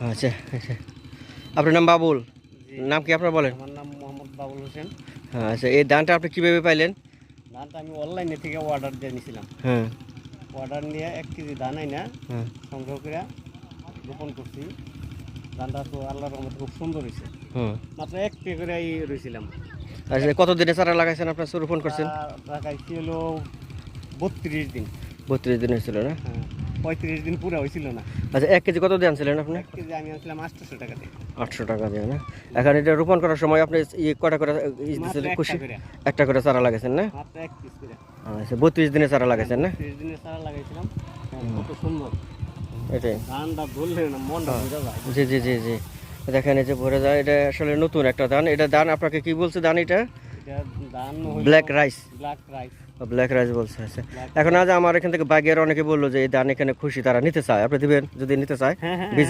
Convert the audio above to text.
আচ্ছা আচ্ছা, আপনার নাম বাবুল, জি, নাম কি আপনার বলেন? আমার নাম মোহাম্মদ বাবুল হোসেন। হ্যাঁ আচ্ছা, এই ধানটা আপনি কীভাবে পাইলেন? ধানটা আমি অনলাইনে থেকে অর্ডার দিয়ে নিয়েছিলাম। হ্যাঁ অর্ডার নিয়ে 1 কেজি ধান আইনা হ্যাঁ সংগ্রহ করে রোপণ করছি। ধানটা তো আল্লাহর রহমতে খুব সুন্দর হয়েছে। হুম। মাত্র 1 পে করে রয়েছিলাম। আচ্ছা, কত দিনে চারা লাগাইছেন আপনার, রোপণ করছেন? লাগাইছি হলো 32 দিন। 32 দিন হয়েছিল না? হ্যাঁ, 35 দিন পুরো হয়েছিল না। আচ্ছা, 1 কেজি কত দিয়ে আনছিলেন আপনি? 1 কেজি আমি আনছিলাম 800 টাকা দিয়ে। 800 টাকা দিয়ে না? এখন এটা রোপণ করার সময় আপনি কটা করে মাত্র দিয়েছিলেন? একটা খুশি করে, একটা করে চারা লাগাইছেন না? মাত্র 1 পিস করে। আচ্ছা, 32 দিনে চারা লাগাইছেন না? 30 দিনের চারা লাগাইছিলাম। হ্যাঁ, কত সুন্দর। এটাই। ধানটা ধরলে না মনটা ভরে যায়। জি জি জি জি, দেখেন এই যে ভরে যায়, এটা আসলে নতুন একটা ধান। এটা ধান আপনাকে কি বলছে ধান এটা? এটা ধান হইলো black rice. Black rice. Black rice বলছে। আচ্ছা, ব্ল্যাক এখন আজ আমার এখান থেকে বাগের অনেকে বললো যে এই ধান এখানে খুশি, তারা নিতে চায়, আপনি দিবেন যদি নিতে চায় হ্যাঁ হ্যাঁ বীজ